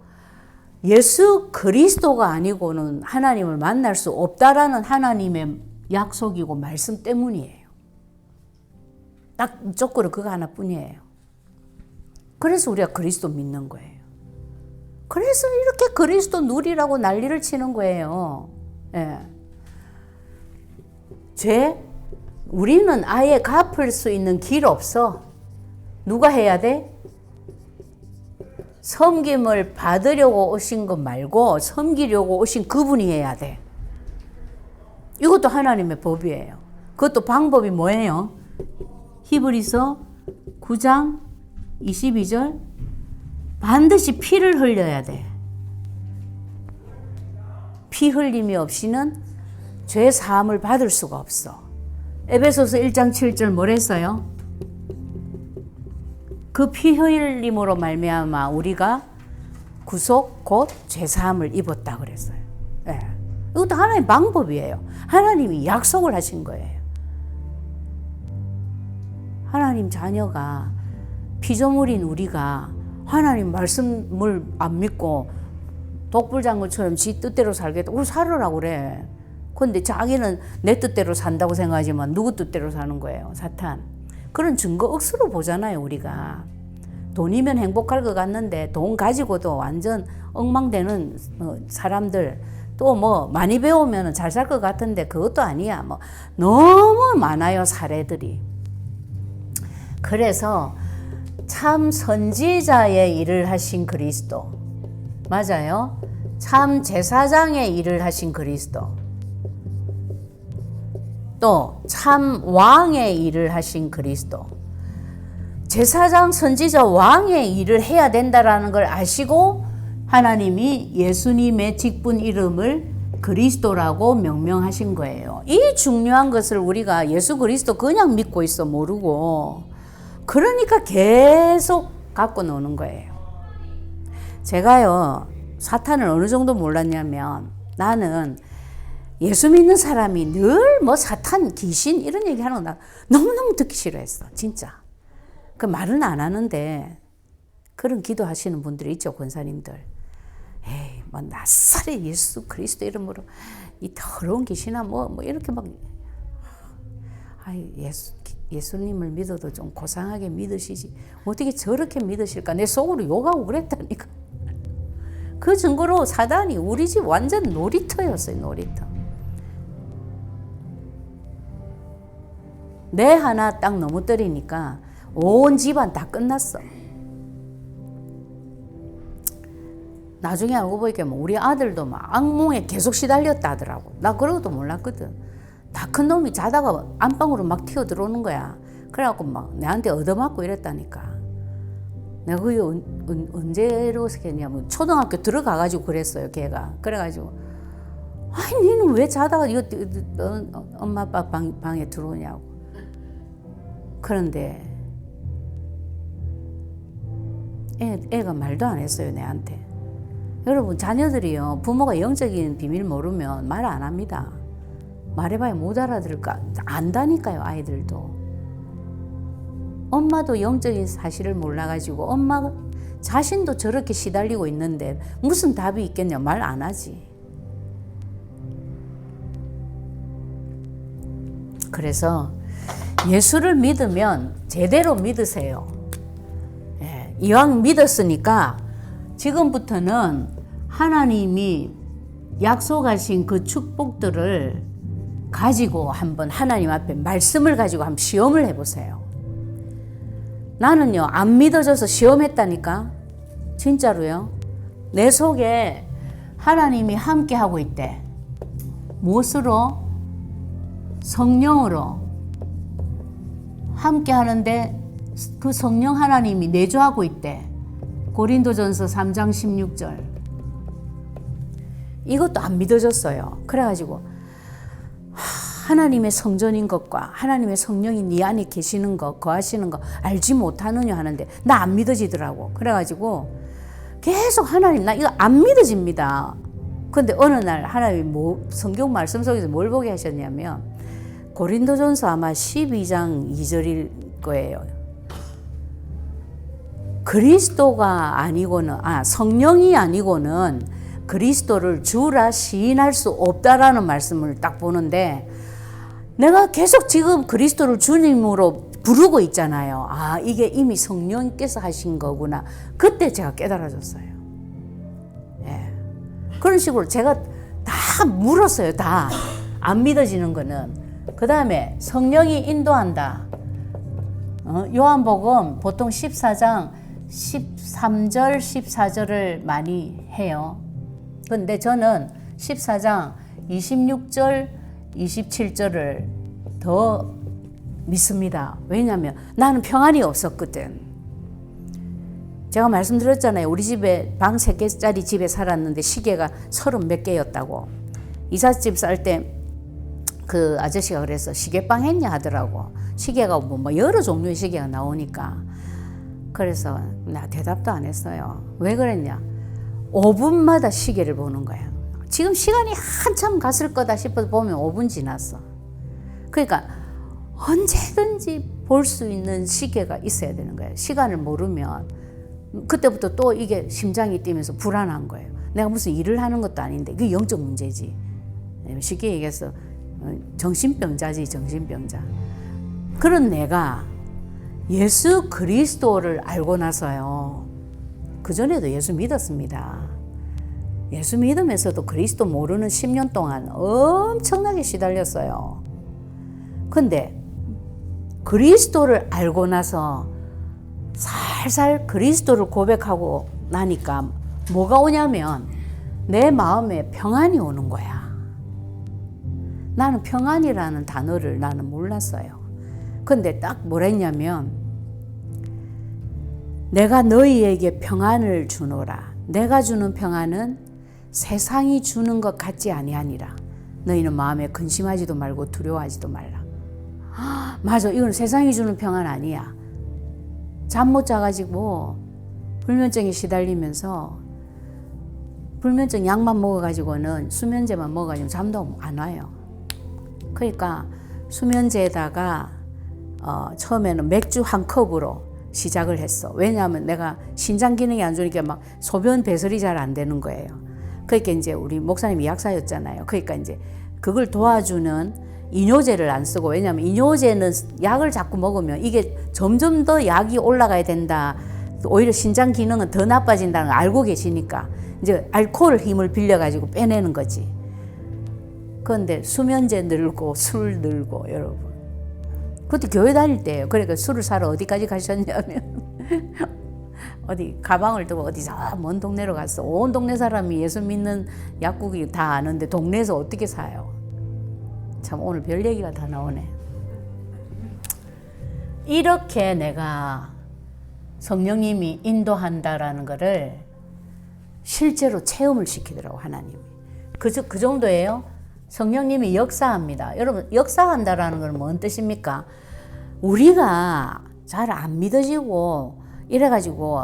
예수 그리스도가 아니고는 하나님을 만날 수 없다라는 하나님의 약속이고 말씀 때문이에요. 딱 조건은 그거 하나뿐이에요. 그래서 우리가 그리스도 믿는 거예요. 그래서 이렇게 그리스도 누리라고 난리를 치는 거예요. 예. 죄, 우리는 아예 갚을 수 있는 길 없어. 누가 해야 돼? 섬김을 받으려고 오신 것 말고 섬기려고 오신 그분이 해야 돼. 이것도 하나님의 법이에요. 그것도 방법이 뭐예요? 히브리서 9장 22절 반드시 피를 흘려야 돼. 피 흘림이 없이는 죄 사함을 받을 수가 없어. 에베소서 1장 7절 뭐랬어요? 그 피 흘림으로 말미암아 우리가 구속 곧 죄 사함을 입었다 그랬어요. 네. 이것도 하나님의 방법이에요. 하나님이 약속을 하신 거예요. 하나님 자녀가 피조물인 우리가 하나님 말씀을 안 믿고 독불장군처럼 지 뜻대로 살겠다. 우리 살으라고 그래. 근데 자기는 내 뜻대로 산다고 생각하지만 누구 뜻대로 사는 거예요? 사탄. 그런 증거 억수로 보잖아요, 우리가. 돈이면 행복할 것 같는데 돈 가지고도 완전 엉망되는 사람들, 또 뭐 많이 배우면 잘 살 것 같은데 그것도 아니야. 뭐 너무 많아요, 사례들이. 그래서 참 선지자의 일을 하신 그리스도, 맞아요. 참 제사장의 일을 하신 그리스도, 또 참 왕의 일을 하신 그리스도. 제사장, 선지자, 왕의 일을 해야 된다라는 걸 아시고 하나님이 예수님의 직분 이름을 그리스도라고 명명하신 거예요. 이 중요한 것을 우리가 예수 그리스도 그냥 믿고 있어 모르고, 그러니까 계속 갖고 노는 거예요. 제가요, 사탄을 어느 정도 몰랐냐면, 나는 예수 믿는 사람이 늘 뭐 사탄, 귀신 이런 얘기 하는 거 나 너무너무 듣기 싫어했어. 진짜. 그 말은 안 하는데 그런 기도하시는 분들이 있죠, 권사님들. 에이, 뭐 나사렛 예수 그리스도 이름으로 이 더러운 귀신아 뭐 이렇게 막, 아이, 예수님을 믿어도 좀 고상하게 믿으시지 어떻게 저렇게 믿으실까? 내 속으로 욕하고 그랬다니까. 그 증거로 사단이 우리 집 완전 놀이터였어요, 놀이터. 내 하나 딱 넘어뜨리니까 온 집안 다 끝났어. 나중에 알고 보니까 우리 아들도 막 악몽에 계속 시달렸다 하더라고. 나 그러고도 몰랐거든. 다 큰 놈이 자다가 안방으로 막 튀어 들어오는 거야. 그래갖고 막 내한테 얻어맞고 이랬다니까. 내가 그게 언제로 했냐면 초등학교 들어가가지고 그랬어요, 걔가. 그래가지고 아니 니는 왜 자다가 이거 엄마 아빠 방에 들어오냐고. 그런데 애가 말도 안 했어요, 내한테. 여러분, 자녀들이요, 부모가 영적인 비밀 모르면 말 안 합니다. 말해봐야 못 알아들을까? 안다니까요, 아이들도. 엄마도 영적인 사실을 몰라가지고 엄마가 자신도 저렇게 시달리고 있는데 무슨 답이 있겠냐? 말 안 하지. 그래서 예수를 믿으면 제대로 믿으세요. 예, 이왕 믿었으니까 지금부터는 하나님이 약속하신 그 축복들을 가지고 한번 하나님 앞에 말씀을 가지고 한번 시험을 해보세요. 나는요, 안 믿어져서 시험했다니까. 진짜로요. 내 속에 하나님이 함께 하고 있대. 무엇으로? 성령으로 함께 하는데 그 성령 하나님이 내주하고 있대. 고린도전서 3장 16절. 이것도 안 믿어졌어요. 그래가지고 하나님의 성전인 것과 하나님의 성령이 네 안에 계시는 것, 거하시는 거 알지 못하느냐 하는데 나 안 믿어지더라고. 그래가지고 계속 하나님, 나 이거 안 믿어집니다. 근데 어느 날 하나님이 성경 말씀 속에서 뭘 보게 하셨냐면 고린도전서 아마 12장 2절일 거예요. 그리스도가 아니고는, 성령이 아니고는 그리스도를 주라 시인할 수 없다라는 말씀을 딱 보는데 내가 계속 지금 그리스도를 주님으로 부르고 있잖아요. 이게 이미 성령께서 하신 거구나. 그때 제가 깨달아졌어요. 예. 그런 식으로 제가 다 물었어요. 다. 안 믿어지는 거는. 그 다음에 성령이 인도한다. 요한복음 보통 14장 13절, 14절을 많이 해요. 근데 저는 14장 26절, 27절을 더 믿습니다. 왜냐하면 나는 평안이 없었거든. 제가 말씀드렸잖아요. 우리 집에 방 3개짜리 집에 살았는데 시계가 30몇 개였다고. 이삿집 살 때 그 아저씨가 그래서 시계빵 했냐 하더라고. 시계가 뭐 여러 종류의 시계가 나오니까. 그래서 나 대답도 안 했어요. 왜 그랬냐? 5분마다 시계를 보는 거야. 지금 시간이 한참 갔을 거다 싶어서 보면 5분 지났어. 그러니까 언제든지 볼 수 있는 시계가 있어야 되는 거예요. 시간을 모르면 그때부터 또 이게 심장이 뛰면서 불안한 거예요. 내가 무슨 일을 하는 것도 아닌데 그게 영적 문제지. 쉽게 얘기해서 정신병자지, 정신병자. 그런 내가 예수 그리스도를 알고 나서요. 그전에도 예수 믿었습니다. 예수 믿으면서도 그리스도 모르는 10년 동안 엄청나게 시달렸어요. 근데 그리스도를 알고 나서 살살 그리스도를 고백하고 나니까 뭐가 오냐면 내 마음에 평안이 오는 거야. 나는 평안이라는 단어를 나는 몰랐어요. 근데 딱 뭐라 했냐면 내가 너희에게 평안을 주노라. 내가 주는 평안은 세상이 주는 것 같지 아니하니라. 너희는 마음에 근심하지도 말고 두려워하지도 말라. 맞아, 이건 세상이 주는 평안 아니야. 잠 못 자가지고 불면증에 시달리면서 불면증 약만 먹어가지고는 수면제만 먹어가지고 잠도 안 와요. 그러니까 수면제에다가 처음에는 맥주 한 컵으로 시작을 했어. 왜냐하면 내가 신장 기능이 안 좋으니까 막 소변 배설이 잘 안 되는 거예요. 그러니까 이제 우리 목사님이 약사였잖아요. 그러니까 이제 그걸 도와주는 이뇨제를 안 쓰고, 왜냐하면 이뇨제는 약을 자꾸 먹으면 이게 점점 더 약이 올라가야 된다. 오히려 신장 기능은 더 나빠진다는 걸 알고 계시니까 이제 알코올 힘을 빌려가지고 빼내는 거지. 그런데 수면제 늘고 술 늘고 여러분. 그때 교회 다닐 때예요. 그러니까 술을 사러 어디까지 가셨냐면 어디 가방을 두고 어디 먼 동네로 갔어. 온 동네 사람이 예수 믿는 약국이 다 아는데 동네에서 어떻게 사요? 참 오늘 별 얘기가 다 나오네. 이렇게 내가 성령님이 인도한다라는 거를 실제로 체험을 시키더라고 하나님이. 그 정도예요. 성령님이 역사합니다. 여러분, 역사한다라는 건 뭔 뜻입니까? 우리가 잘 안 믿어지고 이래가지고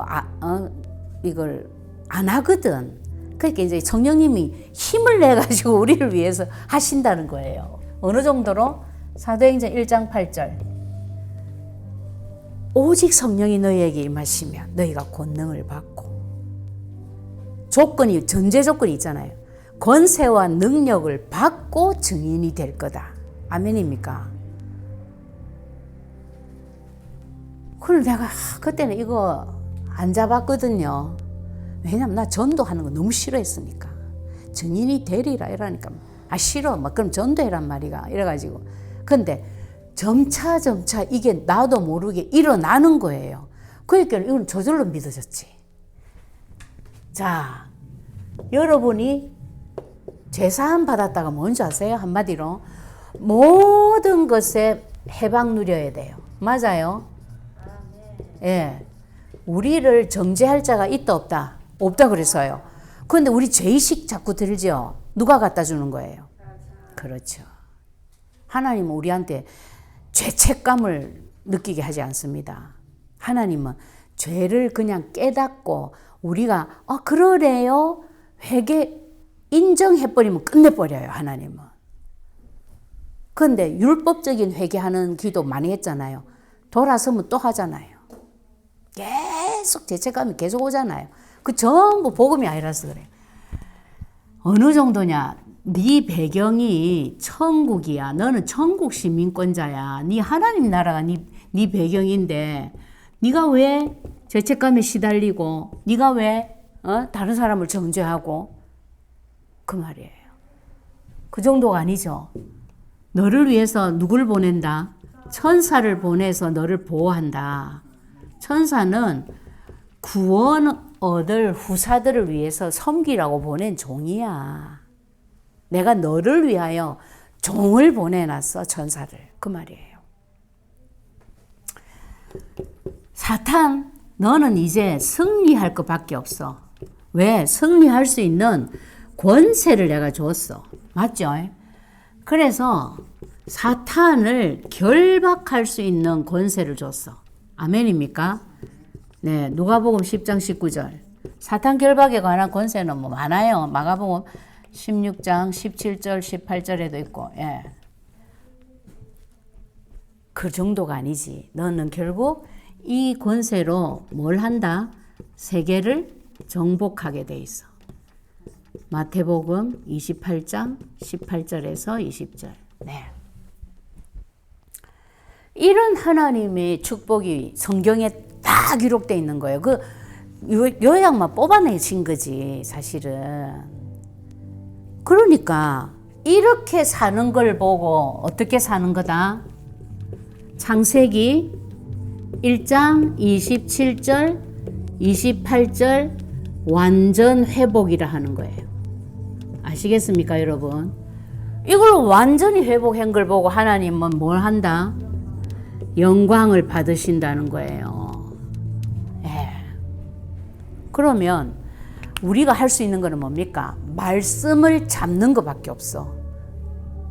이걸 안 하거든. 그러니까 이제 성령님이 힘을 내가지고 우리를 위해서 하신다는 거예요. 어느 정도로? 사도행전 1장 8절. 오직 성령이 너희에게 임하시면 너희가 권능을 받고, 조건이, 전제 조건이 있잖아요. 권세와 능력을 받고 증인이 될 거다. 아멘입니까? 그럼 내가 그때는 이거 안 잡았거든요. 왜냐면 나 전도하는 거 너무 싫어했으니까. 증인이 되리라 이러니까 싫어. 막 그럼 전도해란 말이가 이래가지고. 근데 점차 이게 나도 모르게 일어나는 거예요. 그러니까 이건 저절로 믿어졌지. 자, 여러분이 죄사함 받았다가 뭔지 아세요? 한마디로 모든 것에 해방 누려야 돼요. 맞아요? 예. 우리를 정죄할 자가 있다 없다? 없다 그랬어요. 그런데 우리 죄의식 자꾸 들죠? 누가 갖다 주는 거예요? 그렇죠. 하나님은 우리한테 죄책감을 느끼게 하지 않습니다. 하나님은 죄를 그냥 깨닫고 우리가 그러래요? 회개 인정해버리면 끝내버려요. 하나님은. 그런데 율법적인 회개하는 기도 많이 했잖아요. 돌아서면 또 하잖아요. 계속 죄책감이 계속 오잖아요. 그 전부 복음이 아니라서 그래요. 어느 정도냐? 네 배경이 천국이야. 너는 천국 시민권자야. 네 하나님 나라가 네 배경인데 네가 왜 죄책감에 시달리고 네가 왜 다른 사람을 정죄하고, 그 말이에요. 그 정도가 아니죠. 너를 위해서 누굴 보낸다? 천사를 보내서 너를 보호한다. 천사는 구원 얻을 후사들을 위해서 섬기라고 보낸 종이야. 내가 너를 위하여 종을 보내놨어, 천사를. 그 말이에요. 사탄, 너는 이제 승리할 것밖에 없어. 왜? 승리할 수 있는 권세를 내가 줬어. 맞죠? 그래서 사탄을 결박할 수 있는 권세를 줬어. 아멘입니까? 네, 누가복음 10장 19절. 사탄 결박에 관한 권세는 뭐 많아요. 마가복음 16장 17절 18절에도 있고. 예. 그 정도가 아니지. 너는 결국 이 권세로 뭘 한다? 세계를 정복하게 돼 있어. 마태복음 28장 18절에서 20절. 네. 이런 하나님의 축복이 성경에 다 기록되어 있는 거예요. 그 요약만 뽑아내신 거지, 사실은. 그러니까 이렇게 사는 걸 보고 어떻게 사는 거다? 창세기 1장 27절, 28절 완전 회복이라 하는 거예요. 아시겠습니까, 여러분? 이걸 완전히 회복한 걸 보고 하나님은 뭘 한다? 영광을 받으신다는 거예요. 예. 그러면 우리가 할 수 있는 거는 뭡니까? 말씀을 잡는 것밖에 없어.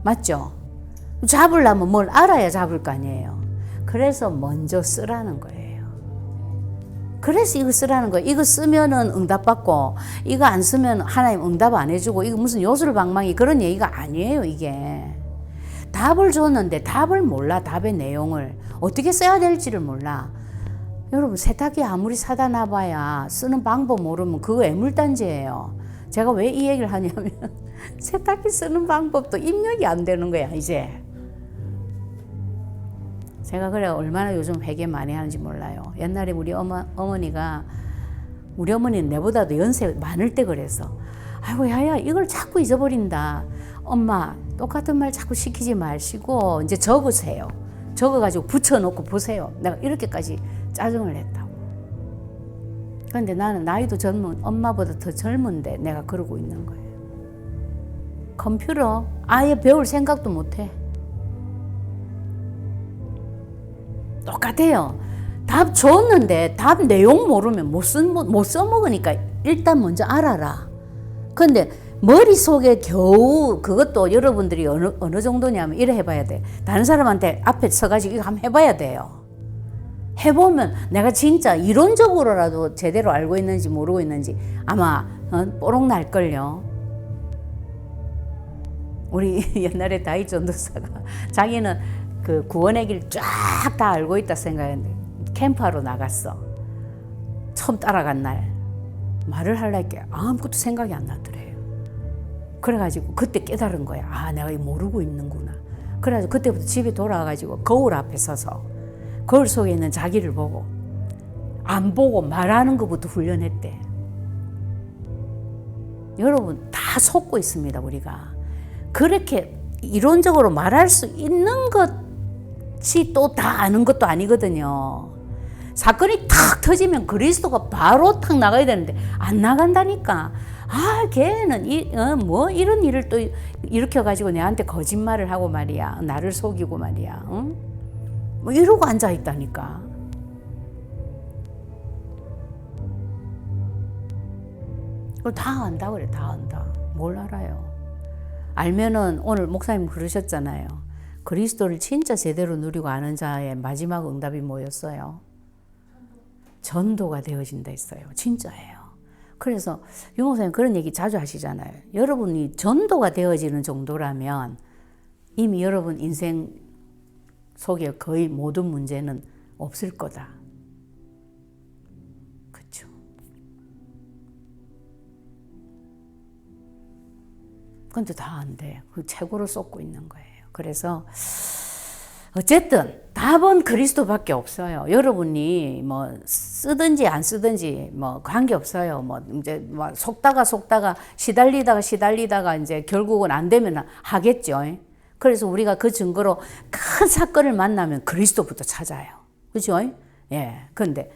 맞죠? 잡으려면 뭘 알아야 잡을 거 아니에요. 그래서 먼저 쓰라는 거예요. 그래서 이거 쓰라는 거예요. 이거 쓰면은 응답받고, 이거 안 쓰면 하나님 응답 안 해주고, 이거 무슨 요술방망이 그런 얘기가 아니에요, 이게. 답을 줬는데 답을 몰라. 답의 내용을 어떻게 써야 될지를 몰라. 여러분, 세탁기 아무리 사다 놔봐야 쓰는 방법 모르면 그거 애물단지예요. 제가 왜 이 얘기를 하냐면 세탁기 쓰는 방법도 입력이 안 되는 거야, 이제. 제가 그래 얼마나 요즘 회개 많이 하는지 몰라요. 옛날에 우리 어머니가, 우리 어머니는 내보다도 연세 많을 때 그래서, 아이고 야야 이걸 자꾸 잊어버린다. 엄마 똑같은 말 자꾸 시키지 마시고 이제 적으세요. 적어가지고 붙여놓고 보세요. 내가 이렇게까지 짜증을 냈다고. 그런데 나는 나이도 젊은, 엄마보다 더 젊은데 내가 그러고 있는 거예요. 컴퓨터 아예 배울 생각도 못해. 똑같아요. 답 줬는데 답 내용 모르면 못 써먹으니까 일단 먼저 알아라. 근데 머릿속에 겨우, 그것도 여러분들이 어느 정도냐면 이래 해봐야 돼. 다른 사람한테 앞에 서가지고 이거 한번 해봐야 돼요. 해보면 내가 진짜 이론적으로라도 제대로 알고 있는지 모르고 있는지 아마 뽀록 날걸요. 우리 옛날에 다윗 전도사가 자기는 그 구원의 길 쫙 다 알고 있다 생각했는데 캠프하러 나갔어. 처음 따라간 날 말을 하려니까 아무것도 생각이 안 나더래요. 그래가지고 그때 깨달은 거야. 아, 내가 이거 모르고 있는구나. 그래가지고 그때부터 집에 돌아와가지고 거울 앞에 서서 거울 속에 있는 자기를 보고 안 보고 말하는 것부터 훈련했대. 여러분 다 속고 있습니다. 우리가 그렇게 이론적으로 말할 수 있는 것이 또 다 아는 것도 아니거든요. 사건이 탁 터지면 그리스도가 바로 탁 나가야 되는데 안 나간다니까. 아, 걔는 이런 일을 또 일으켜가지고 내한테 거짓말을 하고 말이야. 나를 속이고 말이야. 응? 뭐 이러고 앉아 있다니까. 그걸 다 안다 그래. 다 안다. 뭘 알아요. 알면은 오늘 목사님 그러셨잖아요. 그리스도를 진짜 제대로 누리고 아는 자의 마지막 응답이 뭐였어요? 전도가 되어진다 했어요. 진짜예요. 그래서 유 목사님 그런 얘기 자주 하시잖아요. 여러분이 전도가 되어지는 정도라면 이미 여러분 인생 속에 거의 모든 문제는 없을 거다. 그렇죠? 근데 다 안 돼. 그 최고로 쏟고 있는 거예요. 그래서 어쨌든 답은 그리스도밖에 없어요. 여러분이 뭐 쓰든지 안 쓰든지 뭐 관계 없어요. 뭐 이제 뭐 속다가 시달리다가 이제 결국은 안 되면 하겠죠. 그래서 우리가 그 증거로 큰 사건을 만나면 그리스도부터 찾아요. 그죠? 예. 근데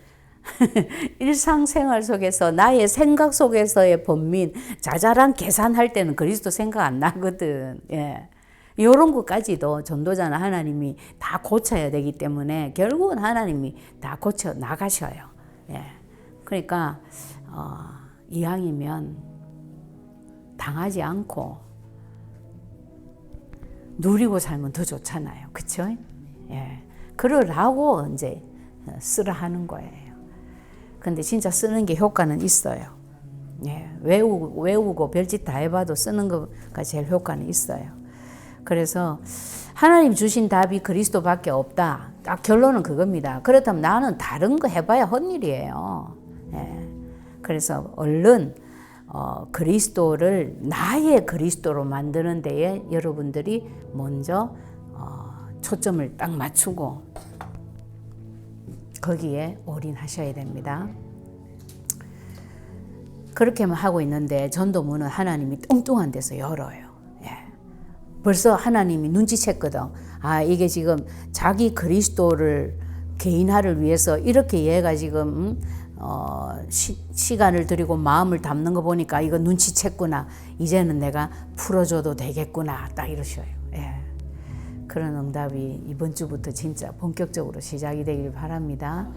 일상생활 속에서 나의 생각 속에서의 번민, 자잘한 계산할 때는 그리스도 생각 안 나거든. 예. 이런 것까지도 전도자는 하나님이 다 고쳐야 되기 때문에 결국은 하나님이 다 고쳐 나가셔요. 예. 그러니까 이왕이면 당하지 않고 누리고 살면 더 좋잖아요. 그렇죠? 예. 그러라고 이제 쓰라 하는 거예요. 근데 진짜 쓰는 게 효과는 있어요. 예. 외우고 별짓 다 해봐도 쓰는 거가 제일 효과는 있어요. 그래서 하나님 주신 답이 그리스도밖에 없다. 딱 결론은 그겁니다. 그렇다면 나는 다른 거 해봐야 헛일이에요. 예. 그래서 얼른 그리스도를 나의 그리스도로 만드는 데에 여러분들이 먼저 초점을 딱 맞추고 거기에 올인하셔야 됩니다. 그렇게만 하고 있는데 전도문은 하나님이 뚱뚱한 데서 열어요. 벌써 하나님이 눈치챘거든. 아, 이게 지금 자기 그리스도를 개인화를 위해서 이렇게 얘가 지금 시간을 들이고 마음을 담는 거 보니까 이거 눈치챘구나. 이제는 내가 풀어줘도 되겠구나. 딱 이러셔요. 예. 그런 응답이 이번 주부터 진짜 본격적으로 시작이 되길 바랍니다.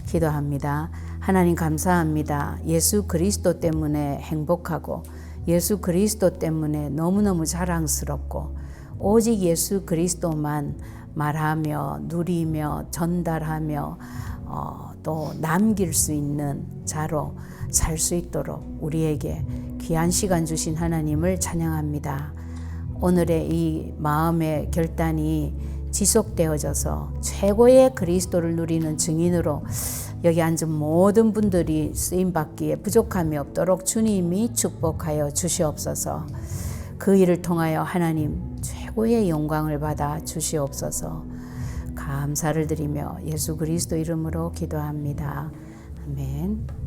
기도합니다. 하나님 감사합니다. 예수 그리스도 때문에 행복하고 예수 그리스도 때문에 너무너무 자랑스럽고 오직 예수 그리스도만 말하며 누리며 전달하며 또 남길 수 있는 자로 살 수 있도록 우리에게 귀한 시간 주신 하나님을 찬양합니다. 오늘의 이 마음의 결단이 지속되어져서 최고의 그리스도를 누리는 증인으로 여기 앉은 모든 분들이 쓰임받기에 부족함이 없도록 주님이 축복하여 주시옵소서. 그 일을 통하여 하나님 최고의 영광을 받아 주시옵소서. 감사를 드리며 예수 그리스도 이름으로 기도합니다. 아멘.